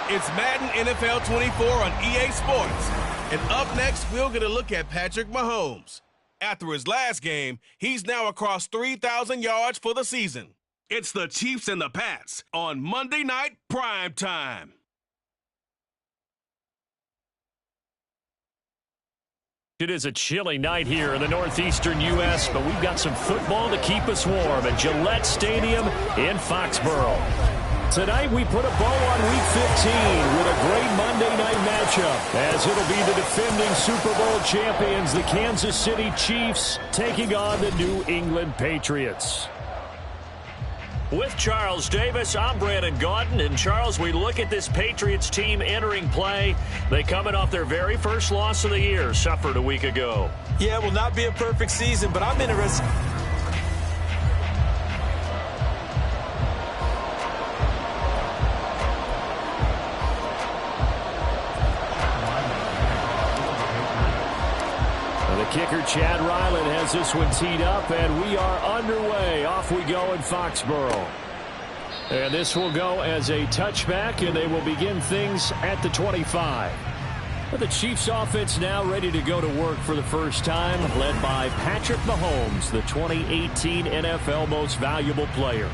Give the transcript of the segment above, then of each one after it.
It's Madden NFL 24 on EA Sports. And up next, we'll get a look at Patrick Mahomes. After his last game, he's now across 3,000 yards for the season. It's the Chiefs and the Pats on Monday Night Prime Time. It is a chilly night here in the northeastern U.S., but we've got some football to keep us warm at Gillette Stadium in Foxborough. Tonight, we put a bow on Week 15 with a great Monday night matchup, as it'll be the defending Super Bowl champions, the Kansas City Chiefs, taking on the New England Patriots. With Charles Davis, I'm Brandon Gaudin. And Charles, we look at this Patriots team entering play. They coming off their very first loss of the year, suffered a week ago. Yeah, it will not be a perfect season, but I'm interested. The kicker, Chad Ryland, has this one teed up, and we are underway. Off we go in Foxborough. And this will go as a touchback, and they will begin things at the 25. The Chiefs offense now ready to go to work for the first time, led by Patrick Mahomes, the 2018 NFL Most Valuable Player.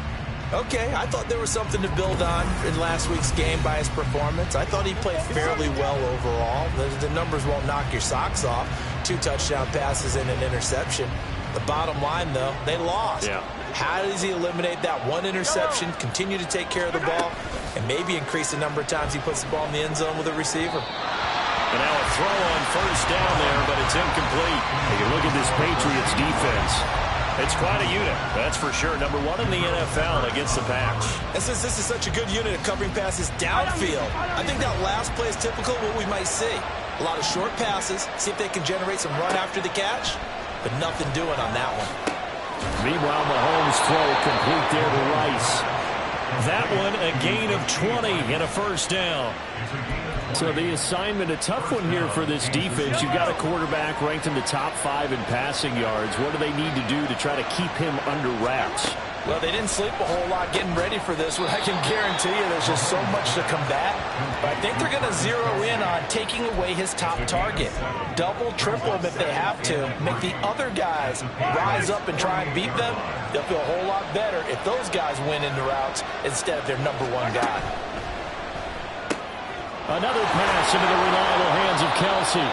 Okay, I thought there was something to build on in last week's game by his performance. I thought he played fairly well overall. The numbers won't knock your socks off. 2 touchdown passes and an interception. The bottom line, though, they lost. Yeah. How does he eliminate that one interception, continue to take care of the ball, and maybe increase the number of times he puts the ball in the end zone with a receiver? And now a throw on first down there, but it's incomplete. Take a look at this Patriots defense. It's quite a unit, that's for sure. Number 1 in the NFL against the Pats. And since this is such a good unit of covering passes downfield, I think that last play is typical of what we might see. A lot of short passes, see if they can generate some run after the catch, but nothing doing on that one. Meanwhile, Mahomes' throw complete there to Rice. That one, a gain of 20 and a first down. So the assignment, a tough one here for this defense. You've got a quarterback ranked in the top 5 in passing yards. What do they need to do to try to keep him under wraps? Well, they didn't sleep a whole lot getting ready for this one. I can guarantee you there's just so much to combat. But I think they're going to zero in on taking away his top target. Double, triple him if they have to. Make the other guys rise up and try and beat them. They'll feel a whole lot better if those guys win in the routes instead of their number 1 guy. Another pass into the reliable hands of Kelsey.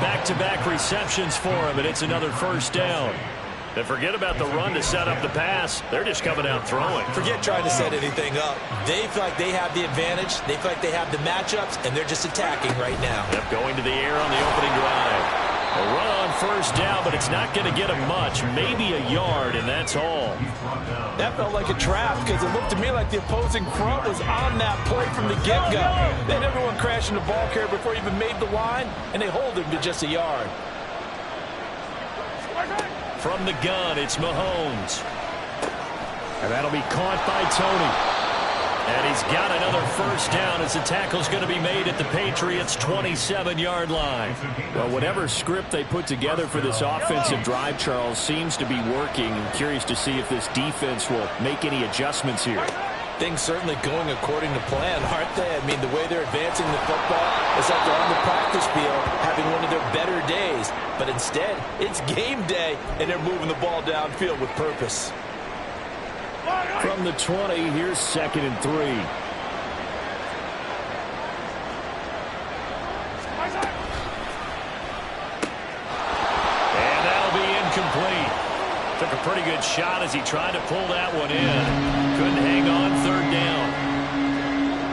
Back-to-back receptions for him, and it's another first down. And forget about the run to set up the pass. They're just coming out throwing. Forget trying to set anything up. They feel like they have the advantage. They feel like they have the matchups, and they're just attacking right now. Yep, going to the air on the opening drive. A run on first down, but it's not going to get him much. Maybe a yard, and that's all. That felt like a trap because it looked to me like the opposing front was on that play from the get-go. They had everyone crashing the ball carrier before he even made the line, and they hold him to just a yard. From the gun, it's Mahomes. And that'll be caught by Tony. And he's got another first down as the tackle's going to be made at the Patriots' 27-yard line. Well, whatever script they put together for this offensive drive, Charles, seems to be working. I'm curious to see if this defense will make any adjustments here. Things certainly going according to plan, aren't they? I mean, the way they're advancing the football, it's like they're on the practice field having one of their better days. But instead, it's game day, and they're moving the ball downfield with purpose. From the 20, here's 2nd and 3. And that'll be incomplete. Took a pretty good shot as he tried to pull that one in. Couldn't hang on, 3rd down.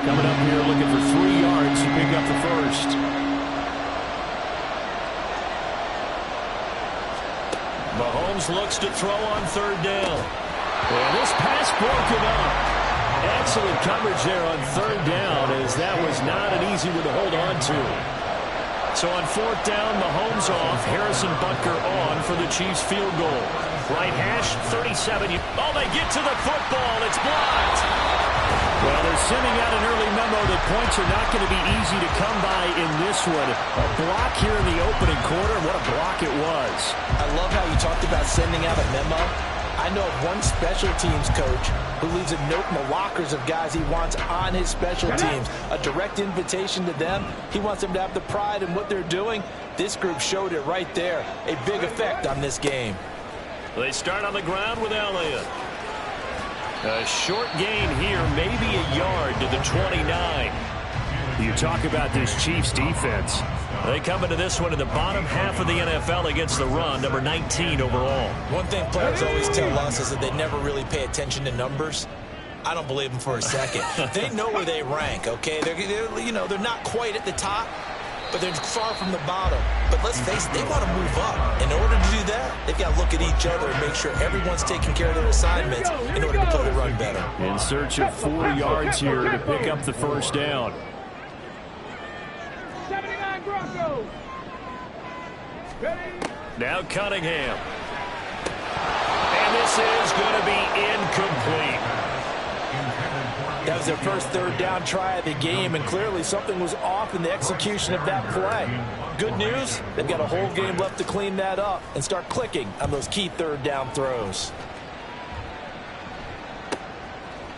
Coming up here looking for 3 yards to pick up the first. Mahomes looks to throw on 3rd down. And this pass broken up. Excellent coverage there on 3rd down, as that was not an easy one to hold on to. So on 4th down, Mahomes off, Harrison Butker on for the Chiefs field goal. Right hash, 37. Oh, they get to the football. It's blocked. Well, they're sending out an early memo that points are not going to be easy to come by in this one. A block here in the opening quarter. What a block it was. I love how you talked about sending out a memo. I know of one special teams coach who leaves a note in the lockers of guys he wants on his special teams. A direct invitation to them. He wants them to have the pride in what they're doing. This group showed it right there. A big effect on this game. They start on the ground with Elliott. A short gain here, maybe a yard to the 29. You talk about this Chiefs defense. They come into this one in the bottom half of the NFL against the run, number 19 overall. One thing players always tell us is that they never really pay attention to numbers. I don't believe them for a second. They know where they rank, okay? They're not quite at the top, but they're far from the bottom. But let's face it, they want to move up. In order to do that, they've got to look at each other and make sure everyone's taking care of their assignments in order to play the run better. In search of 4 yards here to pick up the first down. Now Cunningham. And this is going to be incomplete. That was their first third down try of the game, and clearly something was off in the execution of that play. Good news, they've got a whole game left to clean that up and start clicking on those key third down throws.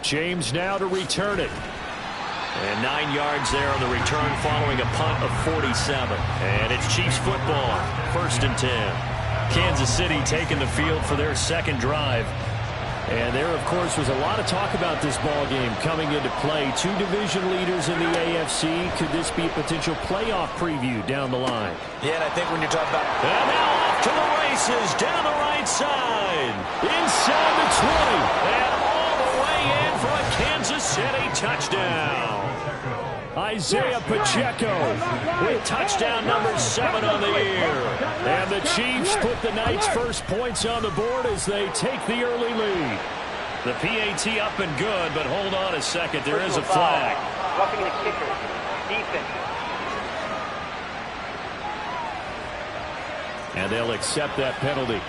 James now to return it. And 9 yards there on the return following a punt of 47. And it's Chiefs football, 1st and 10. Kansas City taking the field for their second drive. And there, of course, was a lot of talk about this ball game coming into play. 2 division leaders in the AFC. Could this be a potential playoff preview down the line? Yeah, and I think when you're talking about... And now off to the races, down the right side. Inside the 20. And all the way in for a Kansas City touchdown. Isaiah Pacheco with touchdown number 7 on the year. And the Chiefs put the night's first points on the board as they take the early lead. The PAT up and good, but hold on a second. There is a flag. Roughing the kicker. Defense. And they'll accept that penalty.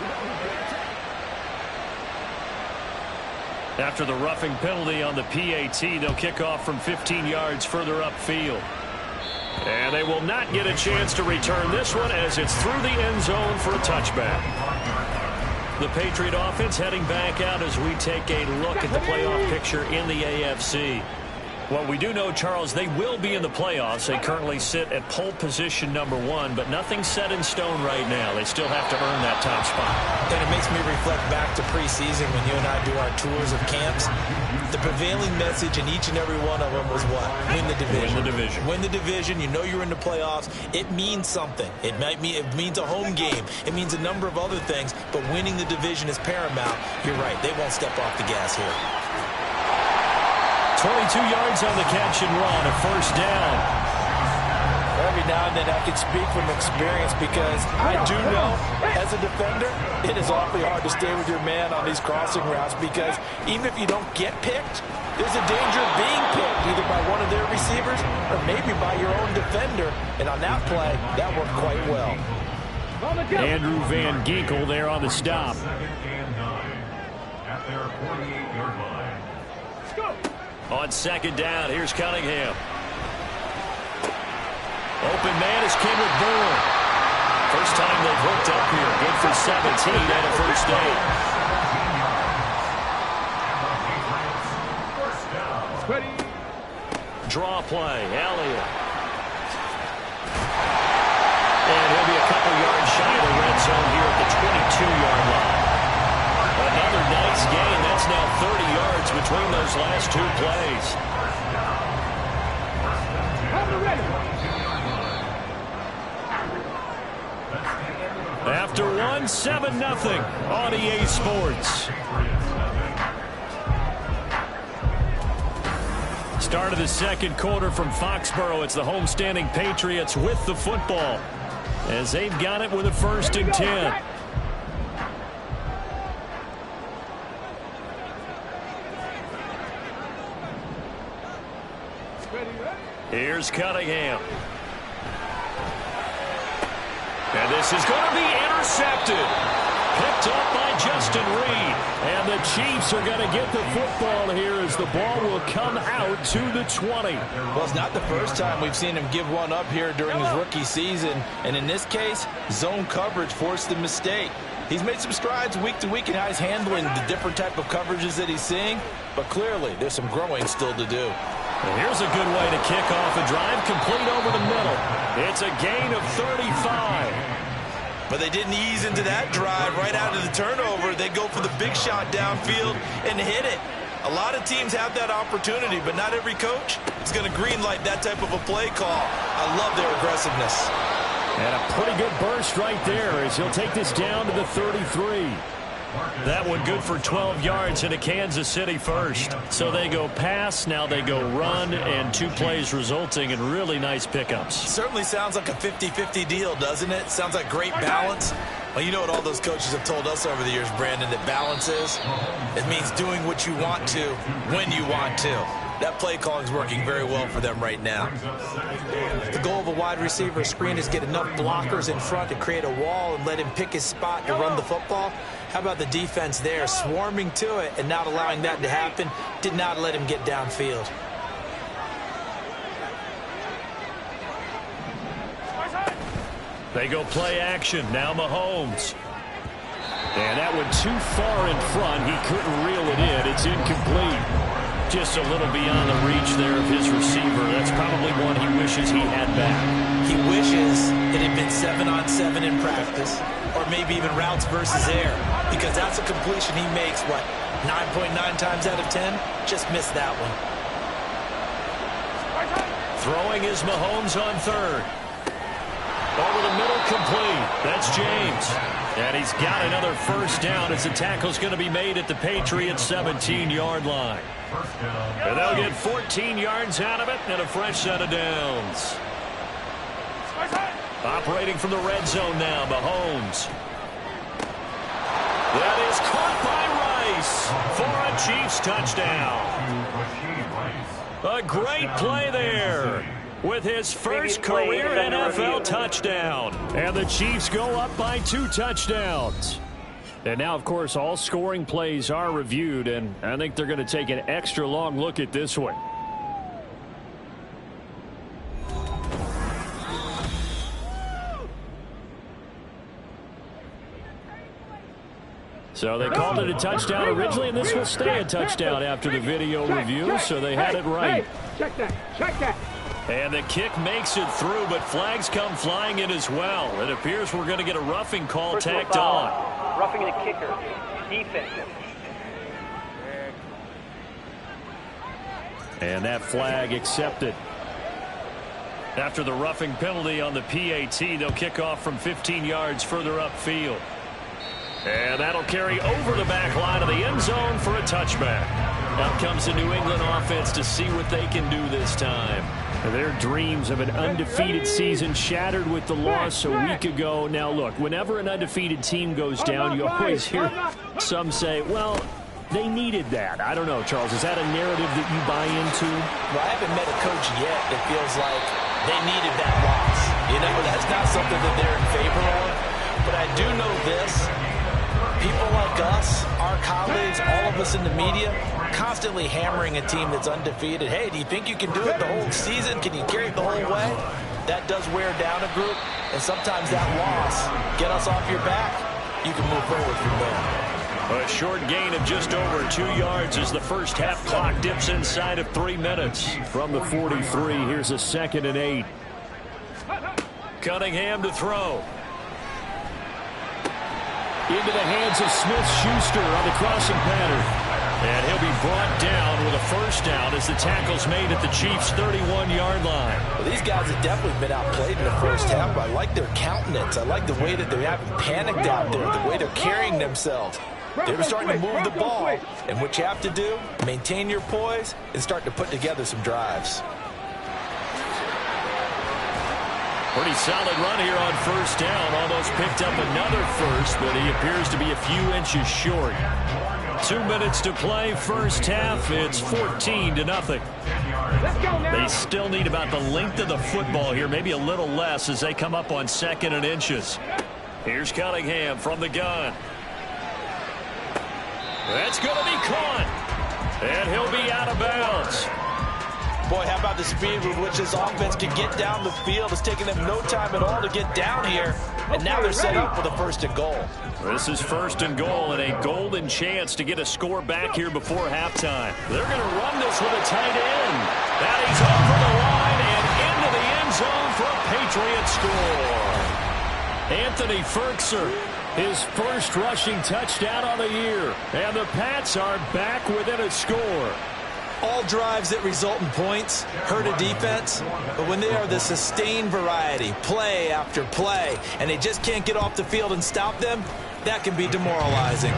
After the roughing penalty on the PAT, they'll kick off from 15 yards further upfield. And they will not get a chance to return this one as it's through the end zone for a touchback. The Patriot offense heading back out as we take a look at the playoff picture in the AFC. Well, we do know, Charles, they will be in the playoffs. They currently sit at pole position number 1, but nothing's set in stone right now. They still have to earn that top spot. And it makes me reflect back to preseason when you and I do our tours of camps. The prevailing message in each and every one of them was what? Win the division. Win the division. Win the division. You know you're in the playoffs. It means something. It means a home game. It means a number of other things, but winning the division is paramount. You're right. They won't step off the gas here. 22 yards on the catch and run, a first down. Every now and then I can speak from experience because I do know as a defender it is awfully hard to stay with your man on these crossing routes because even if you don't get picked, there's a danger of being picked either by one of their receivers or maybe by your own defender. And on that play, that worked quite well. Andrew Van Ginkel there on the stop. At their 48-yard line. Let's go. On second down, here's Cunningham. Open man is Kendrick Bourne. First time they've hooked up here. Good for 17 and a first down. Draw play, Elliott. And he'll be a couple yards shy of the red zone here at the 22-yard line. Another nice gain. That's now 30 yards between those last 2 plays. After one, 7-0 on EA Sports. Start of the second quarter from Foxborough. It's the homestanding Patriots with the football as they've got it with a 1st and 10. Here's Cunningham. And this is going to be intercepted. Picked up by Justin Reed. And the Chiefs are going to get the football here as the ball will come out to the 20. Well, it's not the first time we've seen him give one up here during his rookie season. And in this case, zone coverage forced the mistake. He's made some strides week to week, and how he's handling the different type of coverages that he's seeing. But clearly, there's some growing still to do. And here's a good way to kick off a drive, complete over the middle. It's a gain of 35. But they didn't ease into that drive right out of the turnover. They go for the big shot downfield and hit it. A lot of teams have that opportunity, but not every coach is going to greenlight that type of a play call. I love their aggressiveness. And a pretty good burst right there as he'll take this down to the 33. That one good for 12 yards into Kansas City first. So they go pass, now they go run, and 2 plays resulting in really nice pickups. Certainly sounds like a 50-50 deal, doesn't it? Sounds like great balance. Well, you know what all those coaches have told us over the years, Brandon, that balance is? It means doing what you want to when you want to. That play calling is working very well for them right now. The goal of a wide receiver screen is get enough blockers in front to create a wall and let him pick his spot to run the football. How about the defense there, swarming to it and not allowing that to happen? Did not let him get downfield. They go play action. Now Mahomes. And that went too far in front. He couldn't reel it in. It's incomplete. Just a little beyond the reach there of his receiver. That's probably one he wishes he had back. He wishes it had been 7-on-7 in practice, or maybe even routes versus air, because that's a completion he makes, what, 9.9 times out of 10? Just missed that one. Throwing is Mahomes on third. Over the middle, complete. That's James. And he's got another first down as the tackle's going to be made at the Patriots' 17-yard line. And they'll get 14 yards out of it and a fresh set of downs. Operating from the red zone now, Mahomes. That is caught by Rice for a Chiefs touchdown. A great play there with his first career NFL touchdown. And the Chiefs go up by 2 touchdowns. And now, of course, all scoring plays are reviewed, and I think they're going to take an extra long look at this one. So they called it a touchdown originally, and this will stay a touchdown after the video review, so they had it right. Check that. Check that. And the kick makes it through, but flags come flying in as well. It appears we're going to get a roughing call tacked on. Roughing the kicker. Defense. And that flag accepted. After the roughing penalty on the PAT, they'll kick off from 15 yards further upfield. And that'll carry over the back line of the end zone for a touchback. Out comes the New England offense to see what they can do this time. Their dreams of an undefeated season shattered with the loss a week ago. Now, look, whenever an undefeated team goes down, you always hear some say, well, they needed that. I don't know, Charles. Is that a narrative that you buy into? Well, I haven't met a coach yet that feels like they needed that loss. You know, that's not something that they're in favor of. But I do know this. People like us, our colleagues, all of us in the media, constantly hammering a team that's undefeated. Hey, do you think you can do it the whole season? Can you carry it the whole way? That does wear down a group, and sometimes that loss, get us off your back, you can move forward from there. A short gain of just over 2 yards as the first half clock dips inside of 3 minutes. From the 43, here's a 2nd and 8. Cunningham to throw. Into the hands of Smith-Schuster on the crossing pattern. And he'll be brought down with a first down as the tackle's made at the Chiefs' 31-yard line. Well, these guys have definitely been outplayed in the first half. I like their countenance. I like the way that they haven't panicked out there, the way they're carrying themselves. They're starting to move the ball. And what you have to do, maintain your poise and start to put together some drives. Pretty solid run here on first down. Almost picked up another first, but he appears to be a few inches short. 2 minutes to play, first half. It's 14-0. They still need about the length of the football here, maybe a little less as they come up on 2nd and inches. Here's Cunningham from the gun. That's going to be caught. And he'll be out of bounds. Boy, how about the speed with which this offense can get down the field? It's taking them no time at all to get down here. And now they're set up for the 1st and goal. This is 1st and goal and a golden chance to get a score back here before halftime. They're going to run this with a tight end. That he's over the line and into the end zone for a Patriots score. Anthony Ferkser, his first rushing touchdown on the year. And the Pats are back within a score. All drives that result in points hurt a defense, but when they are the sustained variety, play after play, and they just can't get off the field and stop them, that can be demoralizing.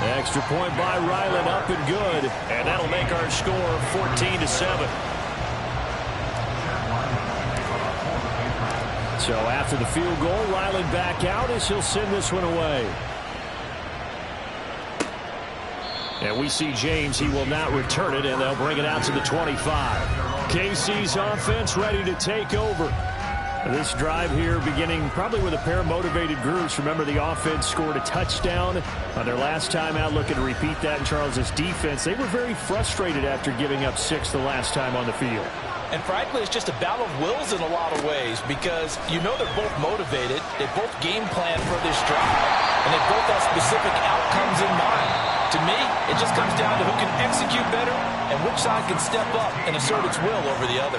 Extra point by Ryland, up and good, and that'll make our score 14-7. So after the field goal, Ryland back out as he'll send this one away. And we see James. He will not return it, and they'll bring it out to the 25. KC's offense ready to take over. This drive here beginning probably with a pair of motivated groups. Remember, the offense scored a touchdown on their last time out. Looking to repeat that in Charles's defense. They were very frustrated after giving up 6 the last time on the field. And frankly, it's just a battle of wills in a lot of ways because you know they're both motivated. They both game plan for this drive, and they both have specific outcomes in mind. To me, it just comes down to who can execute better and which side can step up and assert its will over the other.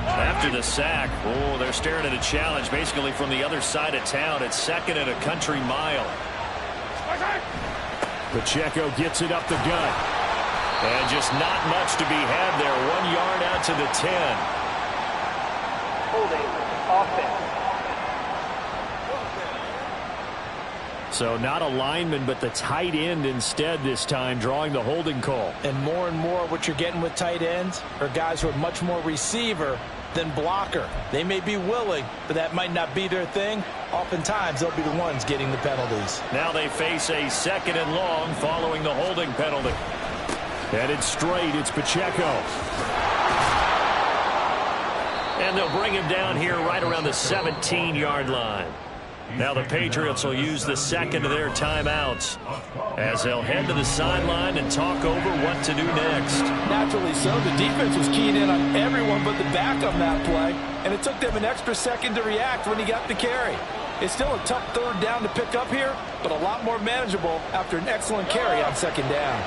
After the sack, they're staring at a challenge basically from the other side of town. It's 2nd and a country mile. Pacheco gets it up the gut. And just not much to be had there. 1 yard out to the 10. Holding offense. So not a lineman, but the tight end instead this time, drawing the holding call. And more what you're getting with tight ends are guys who are much more receiver than blocker. They may be willing, but that might not be their thing. Oftentimes, they'll be the ones getting the penalties. Now they face a 2nd and long following the holding penalty. Headed straight, it's Pacheco. And they'll bring him down here right around the 17-yard line. Now the Patriots will use the 2nd of their timeouts as they'll head to the sideline and talk over what to do next. Naturally so. The defense was keying in on everyone but the back on that play, and it took them an extra second to react when he got the carry. It's still a tough 3rd down to pick up here, but a lot more manageable after an excellent carry on 2nd down.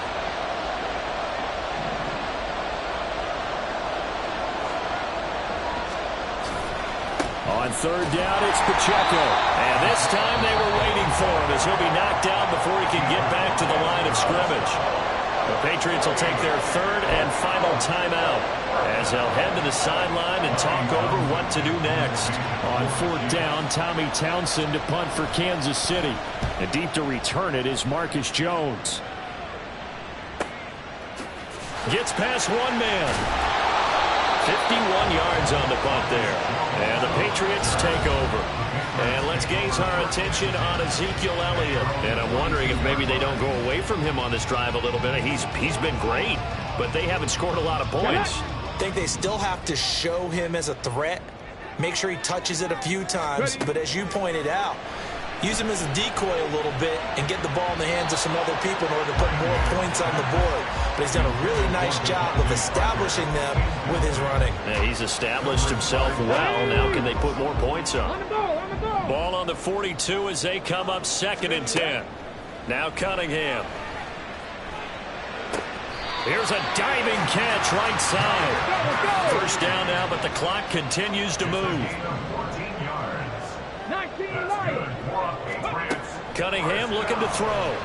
On 3rd down, it's Pacheco. And this time they were waiting for him as he'll be knocked down before he can get back to the line of scrimmage. The Patriots will take their 3rd and final timeout as they'll head to the sideline and talk over what to do next. On 4th down, Tommy Townsend to punt for Kansas City. And deep to return it is Marcus Jones. Gets past one man. 51 yards on the punt there. And the Patriots take over. And let's gaze our attention on Ezekiel Elliott. And I'm wondering if maybe they don't go away from him on this drive a little bit. He's been great, but they haven't scored a lot of points. I think they still have to show him as a threat. Make sure he touches it a few times. But as you pointed out, use him as a decoy a little bit and get the ball in the hands of some other people in order to put more points on the board. But he's done a really nice job of establishing them with his running. Yeah, he's established himself well. Now can they put more points on? Ball on the 42 as they come up 2nd and 10. Now Cunningham. Here's a diving catch right side. 1st down now, but the clock continues to move. Cunningham looking to throw.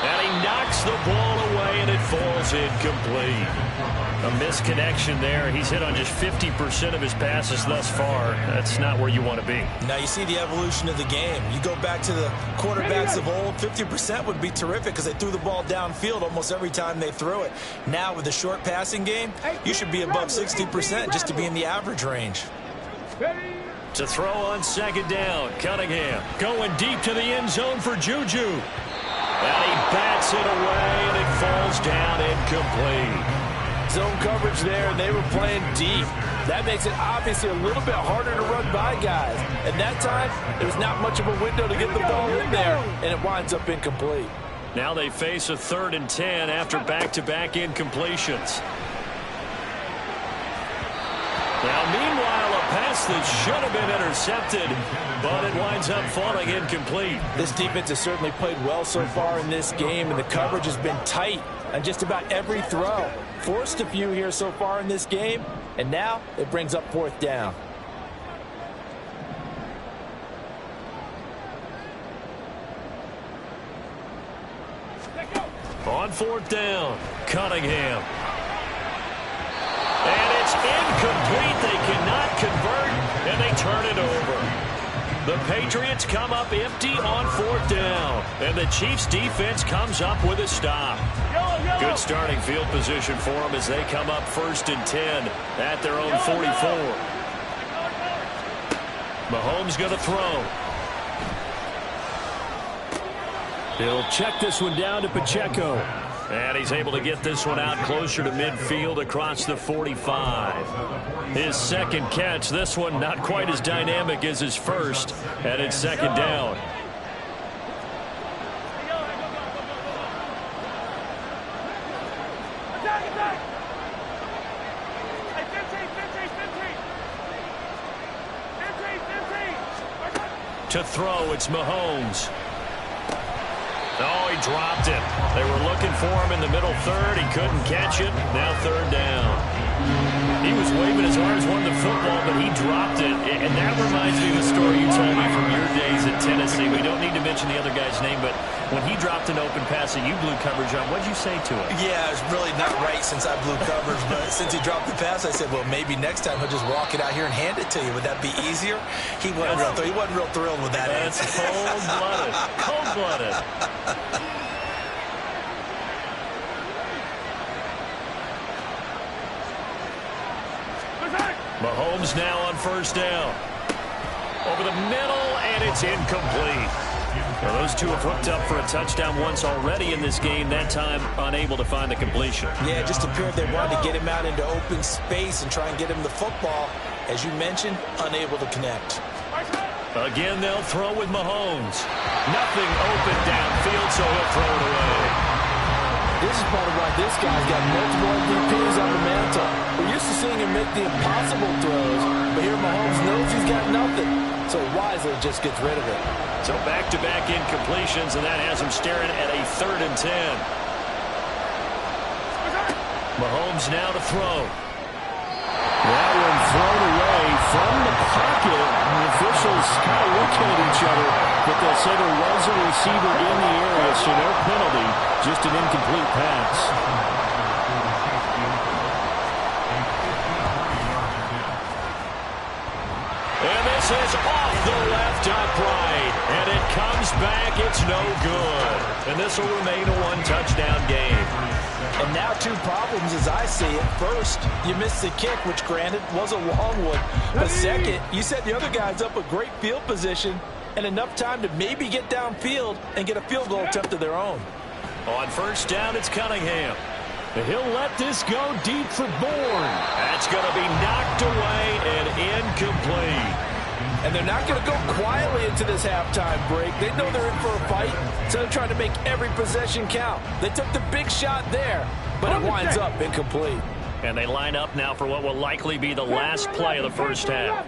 And he knocks the ball away, and it falls incomplete. A misconnection there. He's hit on just 50% of his passes thus far. That's not where you want to be. Now you see the evolution of the game. You go back to the quarterbacks of old, 50% would be terrific because they threw the ball downfield almost every time they threw it. Now with the short passing game, you should be above 60% just to be in the average range. To throw on 2nd down, Cunningham going deep to the end zone for Juju. And he bats it away, and it falls down incomplete. zone coverage there, and they were playing deep. That makes it obviously a little bit harder to run by guys. And that time, there's not much of a window to get the ball in there, and it winds up incomplete. Now they face a 3rd and 10 after back-to-back incompletions. Now, meanwhile, a pass that should have been intercepted, but it winds up falling incomplete. This defense has certainly played well so far in this game, and the coverage has been tight on just about every throw. Forced a few here so far in this game, and now it brings up 4th down. On 4th down, Cunningham. And it's incomplete. They cannot convert, and they turn it over. The Patriots come up empty on 4th down, and the Chiefs' defense comes up with a stop. Good starting field position for them as they come up 1st and 10 at their own 44. Mahomes going to throw. He'll check this one down to Pacheco. And he's able to get this one out closer to midfield across the 45. His 2nd catch, this one not quite as dynamic as his first, and it's 2nd down. To throw, it's Mahomes. Oh, he dropped it. They were looking for him in the middle 3rd. He couldn't catch it. Now 3rd down. He was waving his arms, wanting the football, but he dropped it. And that reminds me of the story you told me from your days at Tennessee. We don't need to mention the other guy's name, but when he dropped an open pass that you blew coverage on, what'd you say to him? Yeah, it's really not right since I blew coverage, but since he dropped the pass, I said, well, maybe next time he'll just walk it out here and hand it to you. Would that be easier? He wasn't real thrilled with that. That's cold-blooded. Cold-blooded. Mahomes now on 1st down. Over the middle, and it's incomplete. Well, those two have hooked up for a touchdown once already in this game, that time unable to find the completion. Yeah, it just appeared they wanted to get him out into open space and try and get him the football. As you mentioned, unable to connect. Again, they'll throw with Mahomes. Nothing open downfield, so he'll throw it away. This is part of why this guy's got multiple MVPs on the mantle. We're used to seeing him make the impossible throws, but here Mahomes knows he's got nothing, so wisely just gets rid of it. So back-to-back incompletions, and that has him staring at a 3rd and 10. Mahomes now to throw. That one thrown away from the pocket. The officials kind of looking at each other, but they'll say there was a receiver in the area, so no penalty, just an incomplete pass. And this is off the left upright, and it comes back. It's no good. And this will remain a 1-touchdown game. And now 2 problems as I see it. First, you missed the kick, which granted was a long one. But second, you set the other guys up a great field position and enough time to maybe get downfield and get a field goal attempt of their own. On 1st down, it's Cunningham. And he'll let this go deep for Bourne. That's going to be knocked away and incomplete. And they're not going to go quietly into this halftime break. They know they're in for a fight, so they're trying to make every possession count. They took the big shot there, but it winds up incomplete. And they line up now for what will likely be the last play of the first half.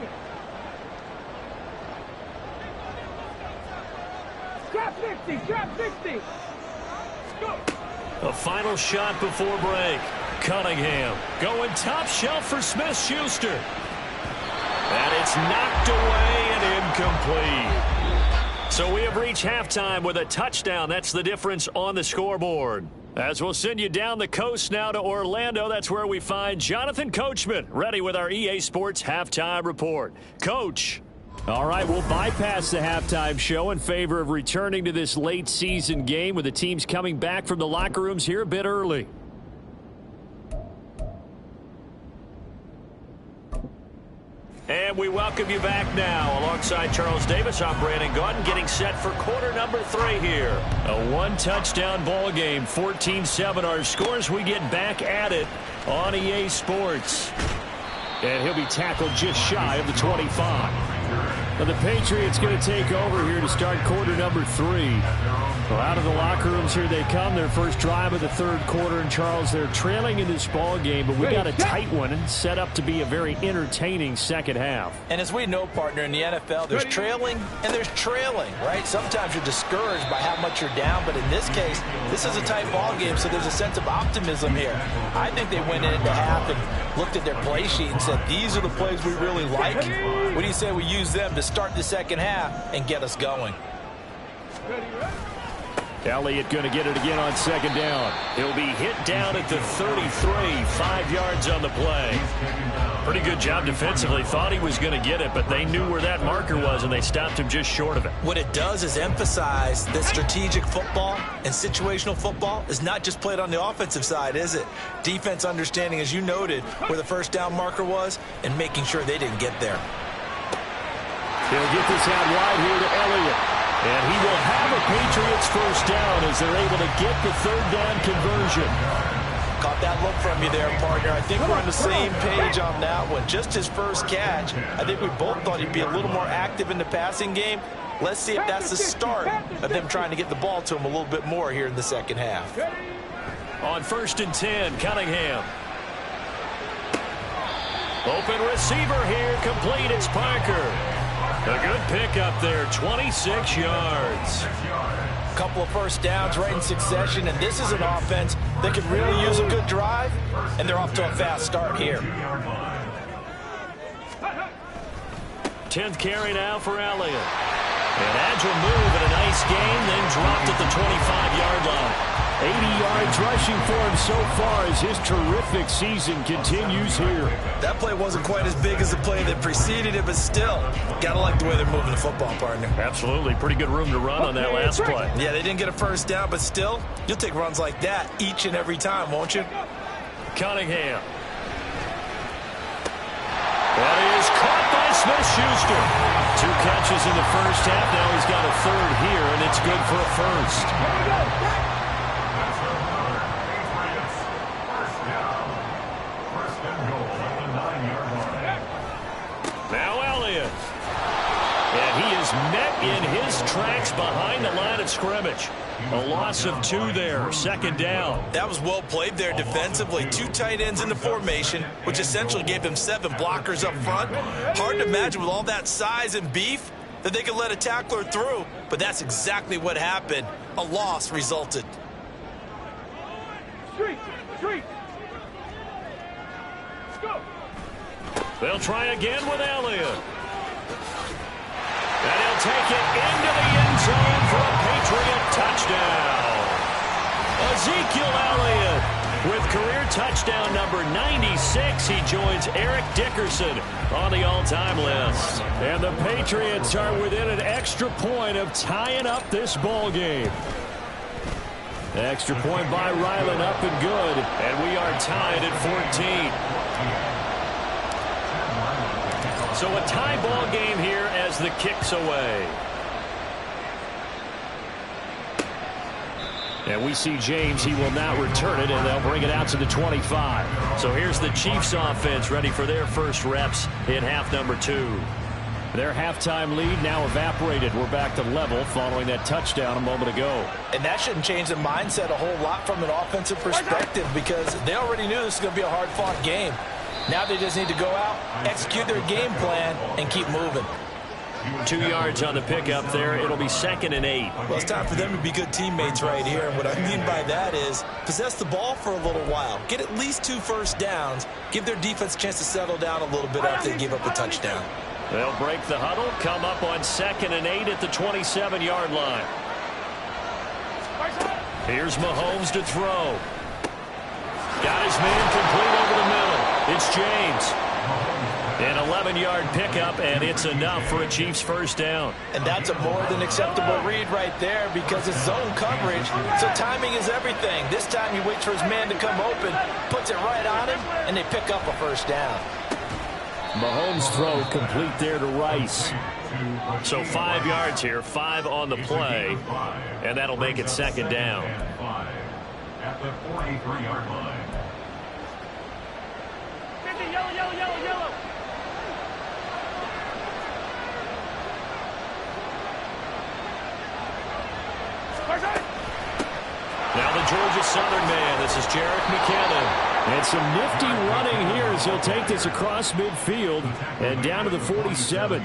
Drop 60, drop 60. Go. A final shot before break. Cunningham going top shelf for Smith-Schuster. And it's knocked away and incomplete. So we have reached halftime with a touchdown. That's the difference on the scoreboard. As we'll send you down the coast now to Orlando, that's where we find Jonathan Coachman, ready with our EA Sports Halftime Report. Coach. All right, we'll bypass the halftime show in favor of returning to this late season game with the teams coming back from the locker rooms here a bit early. And we welcome you back now. Alongside Charles Davis, I'm Brandon Gordon, getting set for quarter number 3 here. A 1-touchdown ball game, 14-7 our scores. We get back at it on EA Sports. And he'll be tackled just shy of the 25. Now the Patriots going to take over here to start quarter number 3. Well, out of the locker rooms here they come. Their first drive of the third quarter. And, Charles, they're trailing in this ball game, but we got a tight one and set up to be a very entertaining second half. And as we know, partner, in the NFL, there's trailing and there's trailing, right? Sometimes you're discouraged by how much you're down, but in this case, this is a tight ball game, so there's a sense of optimism here. I think they went into half and looked at their play sheet and said, these are the plays we really like. What do you say we use them to start the second half and get us going? Elliott going to get it again on second down. He'll be hit down at the 33, 5 yards on the play. Pretty good job defensively. Thought he was going to get it, but they knew where that marker was, and they stopped him just short of it. What it does is emphasize that strategic football and situational football is not just played on the offensive side, is it? Defense understanding, as you noted, where the first down marker was and making sure they didn't get there. He'll get this out wide here to Elliott. And he will have a Patriots first down as they're able to get the third down conversion. Caught that look from you there, partner. I think we're on the same page on that one. Just his first catch. I think we both thought he'd be a little more active in the passing game. Let's see if that's the start of them trying to get the ball to him a little bit more here in the second half. On 1st and 10, Cunningham. Open receiver here, complete. It's Parker. A good pickup there, 26 yards. A couple of first downs right in succession, and this is an offense that could really use a good drive, and they're off to a fast start here. 10th carry now for Elliott. An agile move and a nice gain, then dropped at the 25-yard line. 80 yards rushing for him so far as his terrific season continues here. That play wasn't quite as big as the play that preceded it, but still, gotta like the way they're moving the football, partner. Absolutely. Pretty good room to run on that last play. Yeah, they didn't get a first down, but still, you'll take runs like that each and every time, won't you? Cunningham. That is caught by Smith-Schuster. 2 catches in the first half. Now he's got a third here, and it's good for a first. Now Elliott. And he is met in his tracks behind the line of scrimmage. A loss of 2 there, second down. That was well played there defensively. 2 tight ends in the formation, which essentially gave them 7 blockers up front. Hard to imagine with all that size and beef that they could let a tackler through, but that's exactly what happened. A loss resulted. Street. Let's go. They'll try again with Elliott. And he'll take it into the end zone for a Patriot touchdown. Ezekiel Elliott with career touchdown number 96. He joins Eric Dickerson on the all-time list. And the Patriots are within an extra point of tying up this ball game. Extra point by Ryland, up and good. And we are tied at 14. So a tie ball game here as the kick's away. And we see James. He will now return it, and they'll bring it out to the 25. So here's the Chiefs offense ready for their first reps in half number 2. Their halftime lead now evaporated. We're back to level following that touchdown a moment ago. And that shouldn't change the mindset a whole lot from an offensive perspective because they already knew this was going to be a hard-fought game. Now they just need to go out, execute their game plan, and keep moving. 2 yards on the pickup there. It'll be 2nd and 8. Well, it's time for them to be good teammates right here. And what I mean by that is possess the ball for a little while. Get at least 2 first downs. Give their defense a chance to settle down a little bit after they give up a touchdown. They'll break the huddle, come up on 2nd and 8 at the 27-yard line. Here's Mahomes to throw. Got his man complete over the middle. It's James. An 11-yard pickup, and it's enough for a Chiefs first down. And that's a more than acceptable read right there because it's zone coverage, so timing is everything. This time he waits for his man to come open, puts it right on him, and they pick up a first down. Mahomes' throw complete there to Rice. So 5 yards here, 5 on the play, and that'll make it 2nd down. At the 43-yard line. Yellow. Now the Georgia Southern man. This is Jarek McKinnon. And some nifty running here as he'll take this across midfield and down to the 47.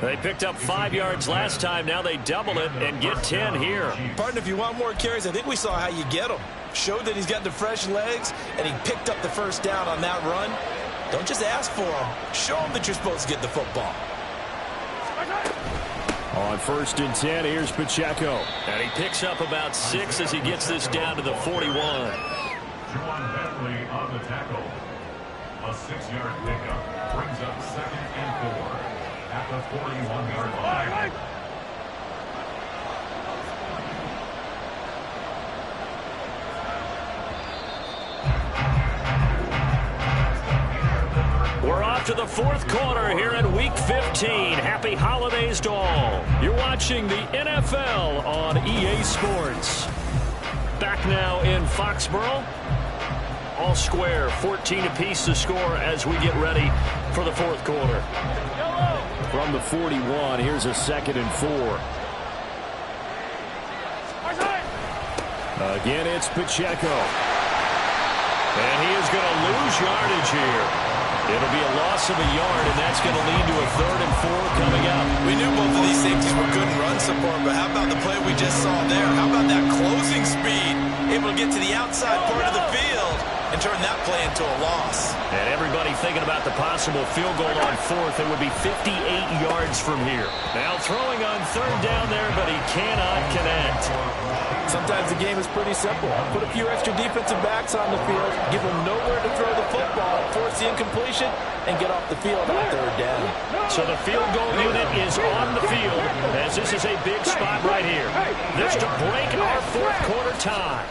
They picked up 5 yards last time. Now they double it and get 10 here. Partner, if you want more carries, I think we saw how you get him. Showed that he's got the fresh legs, and he picked up the first down on that run. Don't just ask for him. Show him that you're supposed to get the football. On 1st and 10, here's Pacheco. And he picks up about 6 as he gets this down to the 41. Juwan Bentley on the tackle. A 6-yard pickup brings up 2nd and 4 at the 41-yard line. We're off to the 4th quarter here in Week 15. Happy holidays to all. You're watching the NFL on EA Sports. Back now in Foxborough. All square, 14 apiece to score as we get ready for the 4th quarter. From the 41, here's a 2nd and 4. Again, it's Pacheco. And he is going to lose yardage here. It'll be a loss of a yard, and that's going to lead to a 3rd and 4 coming up. We knew both of these safeties were good in run support, but how about the play we just saw there? How about that closing speed? Able to get to the outside part of the field and turn that play into a loss. And everybody thinking about the possible field goal on 4th. It would be 58 yards from here. Now throwing on 3rd down there, but he cannot connect. Sometimes the game is pretty simple. Put a few extra defensive backs on the field, give them nowhere to throw the football, force the incompletion, and get off the field on 3rd down. So the field goal unit is on the field as this is a big spot right here. This to break our 4th quarter tie.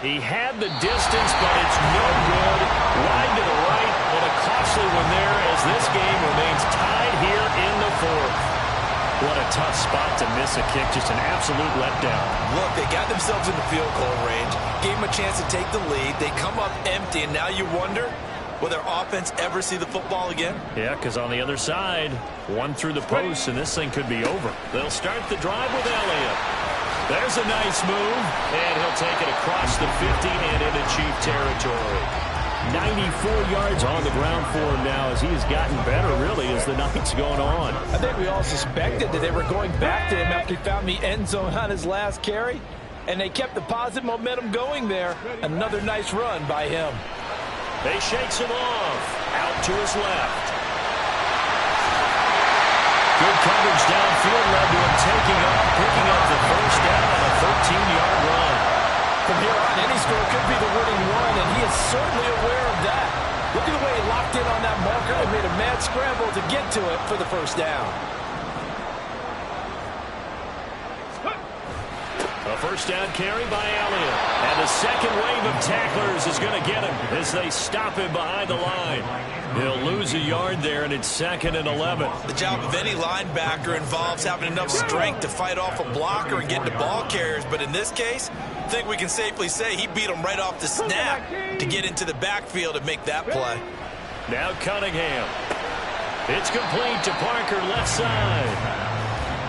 He had the distance, but it's no good. Wide to the right, and a costly one there as this game remains tied here in the 4th. What a tough spot to miss a kick. Just an absolute letdown. Look, they got themselves in the field goal range, gave them a chance to take the lead. They come up empty, and now you wonder, will their offense ever see the football again? Yeah, because on the other side, one through the post, and this thing could be over. They'll start the drive with Elliott. There's a nice move, and he'll take it across the 50 and into Chief territory. 94 yards on the ground for him now as he has gotten better, really, as the night's going on. I think we all suspected that they were going back to him after he found the end zone on his last carry, and they kept the positive momentum going there. Another nice run by him. They shakes him off. Out to his left. Good coverage downfield led to him taking off, picking up the 1st down on a 13-yard run. From here on, any score could be the winning one, and he is certainly aware of that. Look at the way he locked in on that marker and made a mad scramble to get to it for the 1st down. A 1st down carry by Elliott. And the second wave of tacklers is going to get him as they stop him behind the line. He'll lose a yard there, and it's 2nd and 11. The job of any linebacker involves having enough strength to fight off a blocker and get to ball carriers. But in this case, I think we can safely say he beat him right off the snap to get into the backfield and make that play. Now Cunningham. It's complete to Parker left side.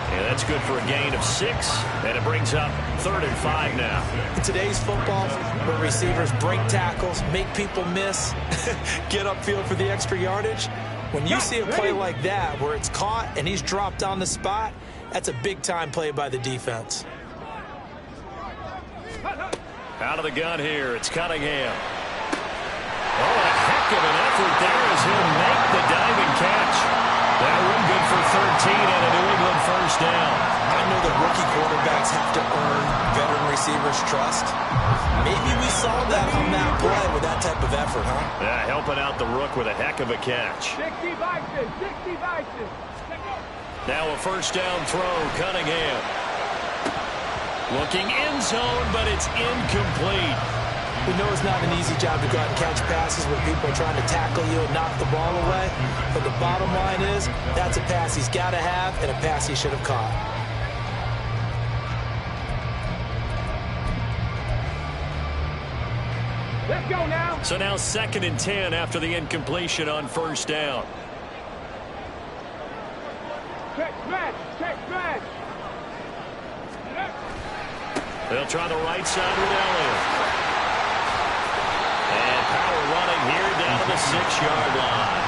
And that's good for a gain of 6, and it brings up 3rd and 5 now. In today's football, where receivers break tackles, make people miss, get upfield for the extra yardage, when you see a play like that where it's caught and he's dropped on the spot, that's a big-time play by the defense. Out of the gun here, it's Cunningham. Oh, a heck of an effort there as he'll make the diving catch. That one good for 13 and a New England 1st down. I know that rookie quarterbacks have to earn veteran receivers' trust. Maybe we saw that on that play with that type of effort, huh? Yeah, helping out the rook with a heck of a catch. 60 Vikings. Now a 1st down throw, Cunningham. Looking end zone, but it's incomplete. We know it's not an easy job to go out and catch passes when people are trying to tackle you and knock the ball away. But the bottom line is, that's a pass he's got to have and a pass he should have caught. Let's go now. So now 2nd and 10 after the incompletion on 1st down. Check smash. Check smash. They'll try the right side with Elliott. And power running here down to the 6-yard line.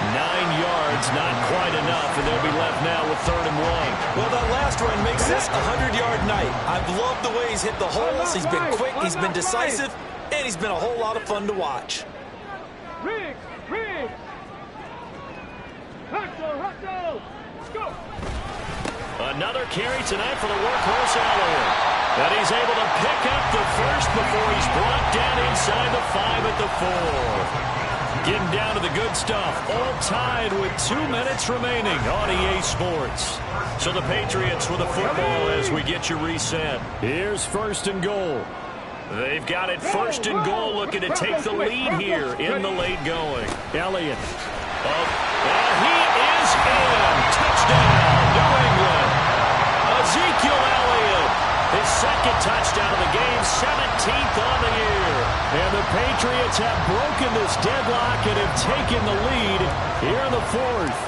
9 yards, not quite enough, and they'll be left now with 3rd and 1. Well, that last run makes this a 100-yard night. I've loved the way he's hit the holes. He's been quick, he's been decisive, and he's been a whole lot of fun to watch. Riggs. Hustle. Go. Another carry tonight for the workhorse Elliott. And he's able to pick up the first before he's brought down inside the 5 at the 4. Getting down to the good stuff. All tied with 2 minutes remaining on EA Sports. So the Patriots with the football as we get you reset. Here's 1st and goal. They've got it 1st and goal, looking to take the lead here in the late going. Elliott. And he is in. Touchdown, New England. Ezekiel Elliott. His 2nd touchdown of the game, 17th on the year. And the Patriots have broken this deadlock and have taken the lead here in the 4th.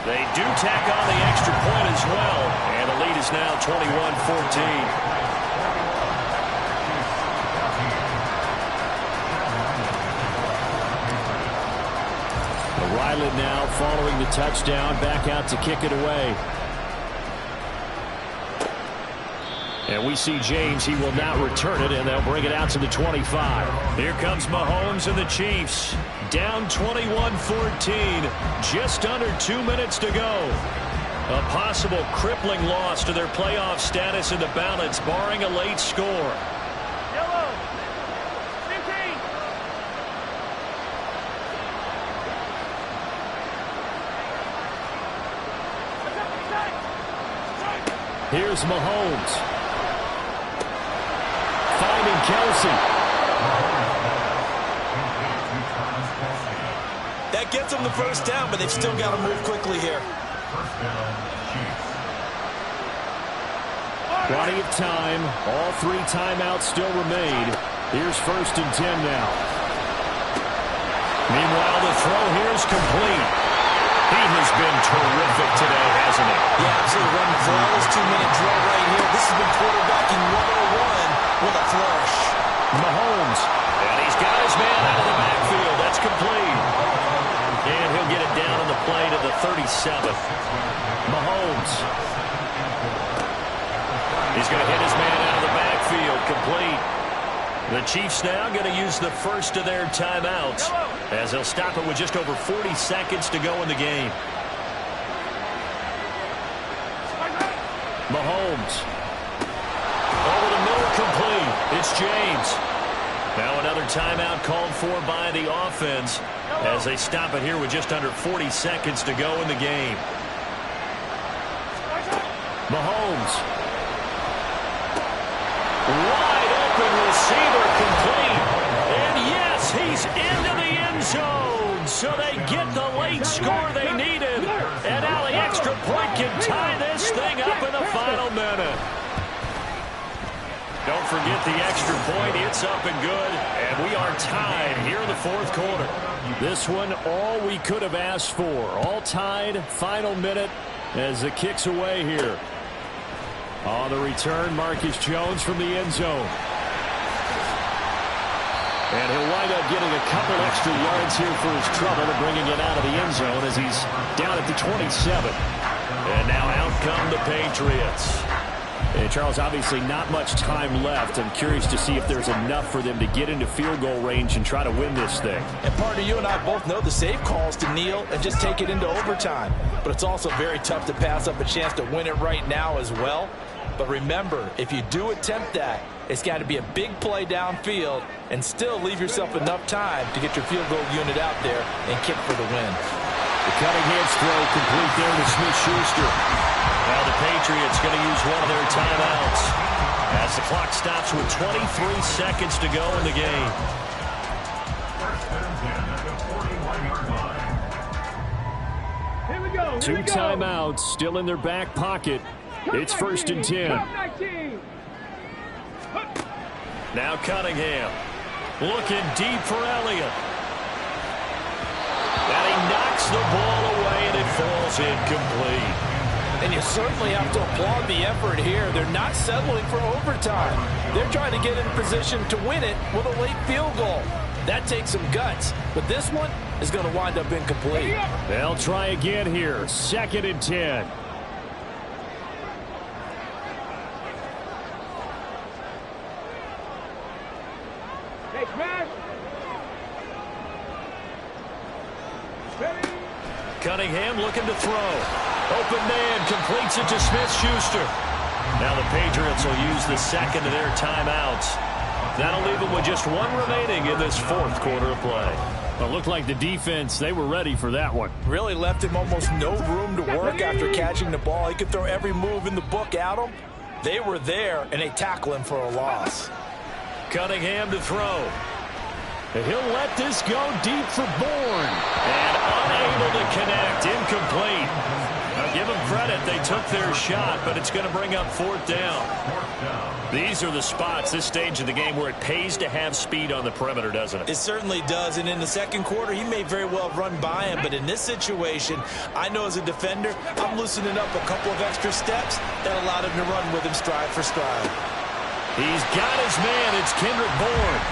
They do tack on the extra point as well. And the lead is now 21-14. Ryland now following the touchdown, back out to kick it away. And we see James, he will not return it, and they'll bring it out to the 25. Here comes Mahomes and the Chiefs. Down 21-14, just under 2 minutes to go. A possible crippling loss to their playoff status in the balance, barring a late score. Here's Mahomes. Finding Kelsey. That gets them the 1st down, but they've still got to move quickly here. Plenty of time. All 3 timeouts still remain. Here's 1st and 10 now. Meanwhile, the throw here is complete. He has been terrific today, hasn't he? Yeah, absolutely. Running a flawless 2-minute drill right here. This has been quarterbacking 101 with a flourish. Mahomes. And he's got his man out of the backfield. That's complete. And he'll get it down on the play to the 37th. Mahomes. He's going to hit his man out of the backfield. Complete. The Chiefs now going to use the first of their timeouts as they'll stop it with just over 40 seconds to go in the game. Mahomes. Over the middle, complete. It's James. Now another timeout called for by the offense as they stop it here with just under 40 seconds to go in the game. Mahomes. Wide open receiver, complete. And yes, he's into the end zone. So they get the late score they needed. And now the extra point can tie this thing up in the final minute. Don't forget the extra point. It's up and good. And we are tied here in the 4th quarter. This one, all we could have asked for. All tied, final minute as it kicks away here. On the return, Marcus Jones from the end zone. And he'll wind up getting a couple extra yards here for his trouble and bringing it out of the end zone as he's down at the 27. And now out come the Patriots. And Charles, obviously not much time left. I'm curious to see if there's enough for them to get into field goal range and try to win this thing. And partner, you and I both know the safe calls to kneel and just take it into overtime. But it's also very tough to pass up a chance to win it right now as well. But remember, if you do attempt that, it's got to be a big play downfield and still leave yourself enough time to get your field goal unit out there and kick for the win. The cutting edge throw complete there to Smith-Schuster. Now the Patriots going to use one of their timeouts as the clock stops with 23 seconds to go in the game. Here we go. Two timeouts still in their back pocket. It's 1st and 10. Now Cunningham looking deep for Elliott. And he knocks the ball away, and it falls incomplete. And you certainly have to applaud the effort here. They're not settling for overtime. They're trying to get in position to win it with a late field goal. That takes some guts, but this one is going to wind up incomplete. They'll try again here. 2nd and 10. Hey, smash. Ready? Cunningham looking to throw. Open man, completes it to Smith-Schuster. Now the Patriots will use the second of their timeouts. That'll leave them with just one remaining in this 4th quarter of play. Well, it looked like the defense, they were ready for that one. Really left him almost no room to work after catching the ball. He could throw every move in the book at him. They were there, and they tackle him for a loss. Cunningham to throw. And he'll let this go deep for Bourne. And unable to connect. Incomplete. Now give them credit. They took their shot, but it's going to bring up 4th down. These are the spots, this stage of the game, where it pays to have speed on the perimeter, doesn't it? It certainly does, and in the 2nd quarter, he may very well run by him, but in this situation, I know as a defender, I'm loosening up a couple of extra steps that allowed him to run with him stride for stride. He's got his man. It's Kendrick Bourne.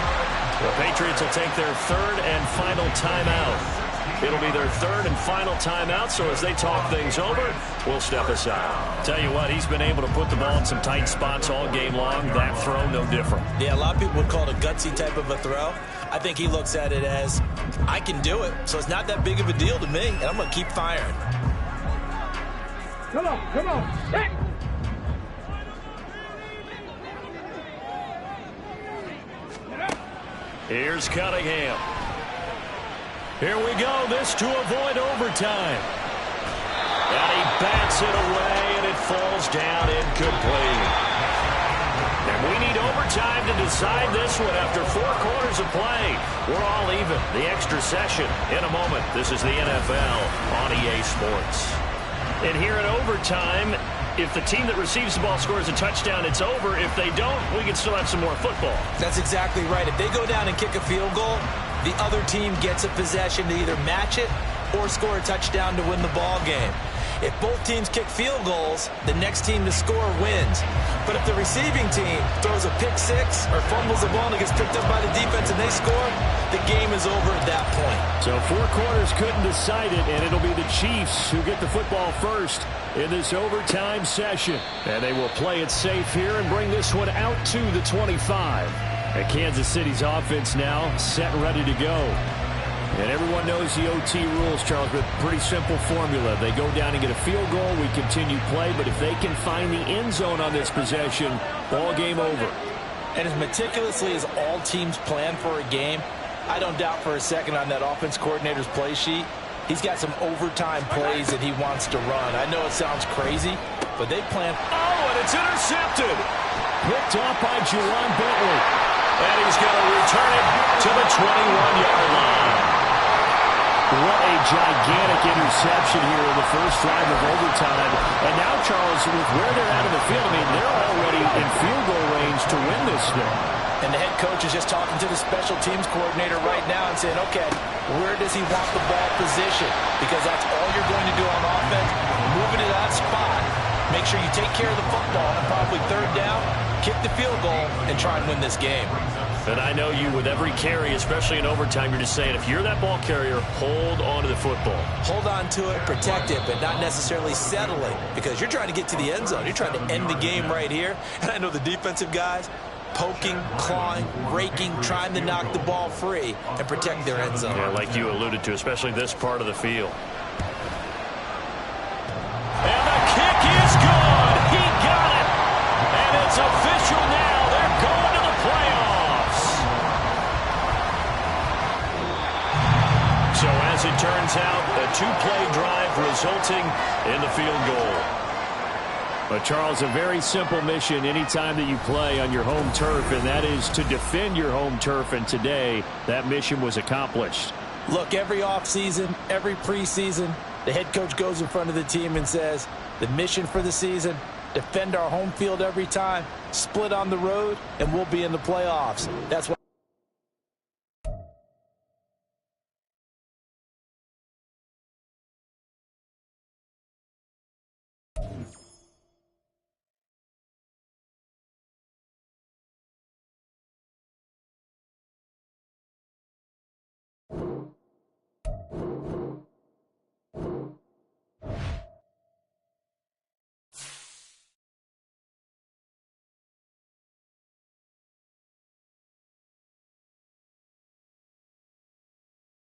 The Patriots will take their 3rd and final timeout. It'll be their 3rd and final timeout, so as they talk things over, we'll step aside. Tell you what, he's been able to put the ball in some tight spots all game long. That throw, no different. Yeah, a lot of people would call it a gutsy type of a throw. I think he looks at it as, I can do it, so it's not that big of a deal to me, and I'm going to keep firing. Come on, come on. Hey. Here's Cunningham. Here we go. This to avoid overtime. And he bats it away, and it falls down incomplete. And we need overtime to decide this one after 4 quarters of play. We're all even. The extra session in a moment. This is the NFL on EA Sports. And here in overtime, if the team that receives the ball scores a touchdown, it's over. If they don't, we can still have some more football. That's exactly right. If they go down and kick a field goal, the other team gets a possession to either match it or score a touchdown to win the ball game. If both teams kick field goals, the next team to score wins. But if the receiving team throws a pick six or fumbles the ball and it gets picked up by the defense and they score, the game is over at that point. So 4 quarters couldn't decide it, and it'll be the Chiefs who get the football first in this overtime session. And they will play it safe here and bring this one out to the 25. And Kansas City's offense now set and ready to go. And everyone knows the OT rules, Charles, but pretty simple formula. They go down and get a field goal, we continue play, but if they can find the end zone on this possession, ball game over. And as meticulously as all teams plan for a game, I don't doubt for a second on that offense coordinator's play sheet, he's got some overtime plays that he wants to run. I know it sounds crazy, but they plan. Oh, and it's intercepted. Picked off by Juwan Bentley. And he's going to return it to the 21-yard line. What a gigantic interception here in the first drive of overtime. And now, Charles, with where they're at in the field, I mean, they're already in field goal range to win this thing. And the head coach is just talking to the special teams coordinator right now and saying, okay, where does he want the ball positioned? Because that's all you're going to do on offense. Move it to that spot. Make sure you take care of the football and probably 3rd down, kick the field goal, and try and win this game. And I know you, with every carry, especially in overtime, you're just saying, if you're that ball carrier, hold on to the football. Hold on to it, protect it, but not necessarily settling, because you're trying to get to the end zone. You're trying to end the game right here. And I know the defensive guys, poking, clawing, raking, trying to knock the ball free and protect their end zone. Yeah, like you alluded to, especially this part of the field. And the kick is good. He got it. And it's official now. They're going to the playoffs. So as it turns out, a 2-play drive resulting in the field goal. But, Charles, a very simple mission anytime that you play on your home turf, and that is to defend your home turf. And today, that mission was accomplished. Look, every offseason, every preseason, the head coach goes in front of the team and says, the mission for the season, defend our home field every time, split on the road, and we'll be in the playoffs. That's why